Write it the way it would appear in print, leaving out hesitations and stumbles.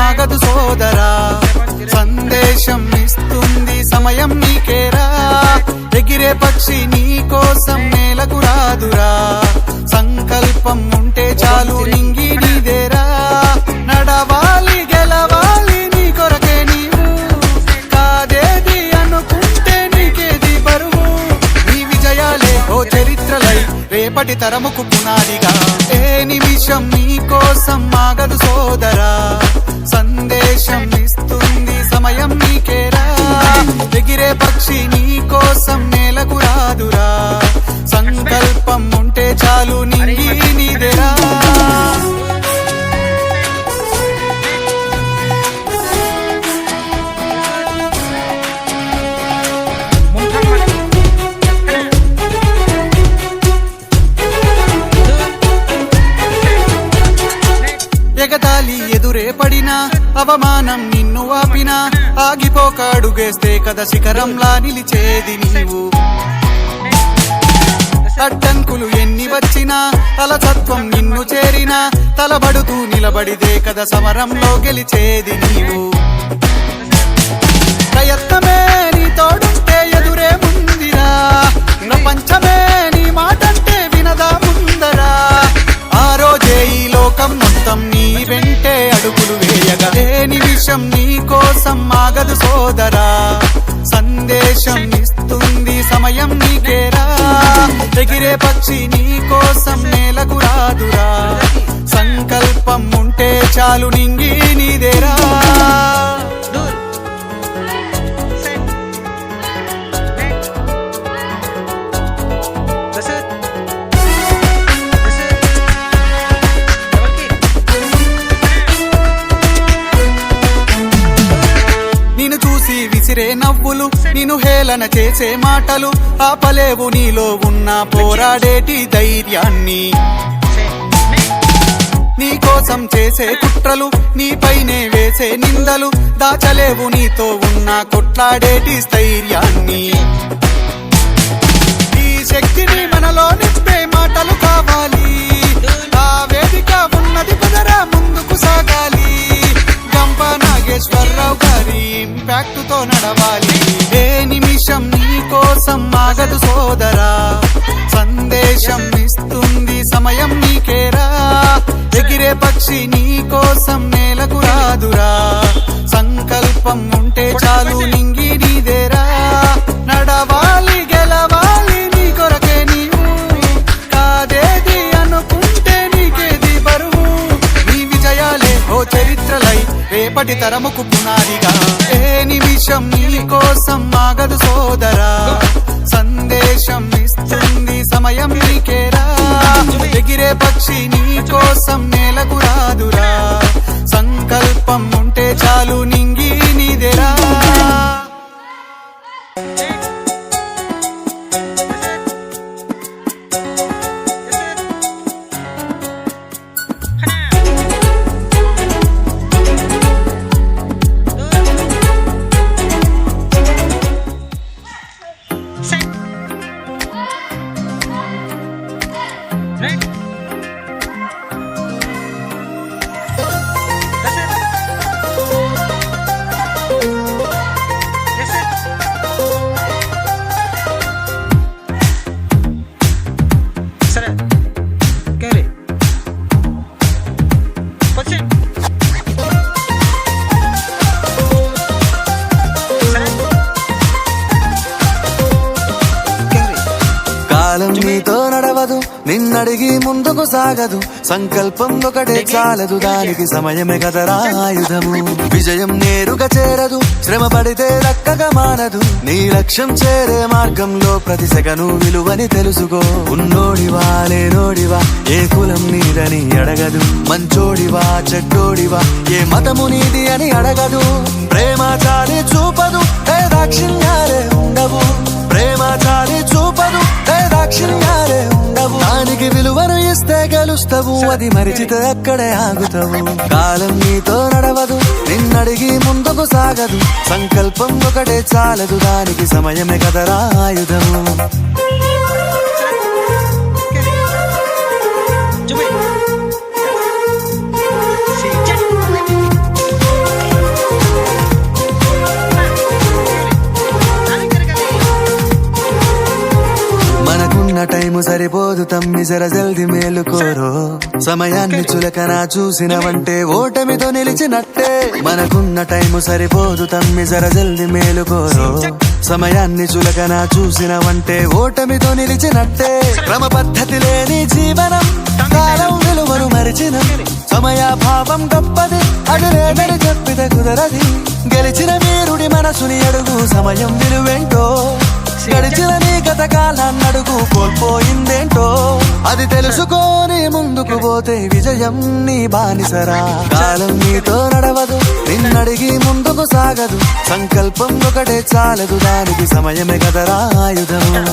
ఆగదు సోదరా, సందేశం ఇస్తుంది సమయం నీకేరా. ఎగిరే పక్షి నీ కోసం నేలకు రాదురా, సంకల్పం ఉంటే చాలు నింగి నీదేరా. నడవాలి గెలవాలి నీ కొరకే నీవు, కాదేది అనుకుంటే నీకేది బరువు. నీ విజయాలే ఓ చరిత్రలై రేపటి తరముకు పునాదిగా. ఏ నిమిషం నీ కోసం ఆగదు సోదరా, సందేశం ఇస్తుంది సమయం నీకేరా. ఎగిరే పక్షి నీ కోసం నేలకు రాదురా, సంకల్పం ఉంటే చాలు నింగి నీదేరా. ఎగతాళి ఎదురే పడినా, అవమానం నిన్ను ఆపినా, ఆగిపోక అడుగేస్తే కదా శిఖరంలా నిలిచేది నీవు. అడ్డంకులు ఎన్ని వచ్చినా, అలసత్వం నిన్ను చేరినా, తలబడుతూ నిలబడిదే కదా సమరంలో గెలిచేది నీవు. ప్రయత్నమే నీ తోడుంటే ఎదురే ముందిరా, ప్రపంచమే నీ మాటంటే వినదా ముందరా. ఆ రోజే ఈ లోకం మొత్తం నీ వెంటే అడుగులు వేయగా. ఏ నిమిషం నీ కోసం ఆగదు సోదరా, సందేశం ఇస్తుంది సమయం నీకేరా. ఎగిరే పక్షి నీ కోసం నేలకు రాదురా, సంకల్పం ఉంటే చాలు నింగి నీదేరా. విసిరే నవ్వులు, నిన్ను హేళన చేసే మాటలు ఆపలేవు నీలో ఉన్న పోరాడేటి ధైర్యాన్ని. నీ కోసం చేసే కుట్రలు, నీపైనే వేసే నిందలు దాచలేవు నీతో ఉన్న కొట్లాడేటి స్థైర్యాన్ని. ఈ శక్తిని మనలో నింపే మాటలు కావాలి, ఆ వేదిక ఉన్నది కుదరా ముందుకు సాగాలి. గంప నాగేశ్వరరావు గారి ఇంపాక్ట్ తో నడవాలి. ఏ నిమిషం నీ కోసం ఆగదు సోదరా, సందేశం ఇస్తుంది సమయం నీకేరా. ఎగిరే పక్షి నీ కోసం నేలకు రాదురా, సంకల్పం ఉంటే చాలు నింగి నీదేరా. నడవాలి గెలవాలి నీ కొరకే నీవు, కాదేది అనుకుంటే నీకేది బరువు. నీ విజయాలే ఓ చరిత్రలై రేపటి తరముకు పునాదిగా. ఏ నిమిషం నీ కోసం ఆగదు సోదరా, సందేశం ఇస్తుంది సమయం నీకేరా. ఎగిరే పక్షి నీ కోసం నేలకు రాదురా, సంకల్పం ఉంటే చాలు నింగి నీదేరా. కాలం నీతో నడవదు, నిన్నడిగి ముందుకు సాగదు. సంకల్పం ఒకటే చాలదు, దానికి సమయమే కదరా ఆయుధము. విజయం నేరుగా చేరదు, శ్రమ పడితే దక్కగా మానదు. నీ లక్ష్యం చేరే మార్గంలో ప్రతి సెకను విలువని తెలుసుకో. ఉన్నోడివా లేనోడివా, ఏ కులం నీదని అడగదు. మంచోడివా చెడ్డోడివా, ఏ మతము నీది అని అడగదు. ప్రేమ చాలి చూపదు, దాక్షిణ్య గెలుస్తావు, అది మరిచితే అక్కడే ఆగుతావు. కాలం నీతో నడవదు, నిన్నడిగి ముందుకు సాగదు. సంకల్పం ఒకటే చాలదు, దానికి సమయమే కదరా ఆయుధము. మనకున్న టైము సరిపోదు తమ్మి, జర జల్ది మేలుకోరో. సమయాన్ని చులకన చూసినవంటే ఓటమితో నిలిచినట్టే. మనకున్న టైము సరిపోదు తమ్మి, జర జల్ది మేలుకోరో. సమయాన్ని చులకన చూసినవంటే ఓటమితో నిలిచినట్టే. క్రమ పద్ధతి లేని జీవనం, కాలం విలువను మరిచినం. సమయాభావం గొప్పది, అడులేదని చెప్పితే కుదరది. గెలిచిన వీరుడి మనసుని అడుగు, సమయం విలువేంటో. గడిచిన నీ గత కాలాన్నడుగు, కోల్పోయిందేంటో. అది తెలుసుకోని ముందుకు పోతే విజయం నీ బానిసరా. కాలం నీతో నడవదు, నిన్నడిగి ముందుకు సాగదు. సంకల్పం ఒకటే చాలదు, దానికి సమయమే కదరా ఆయుధము.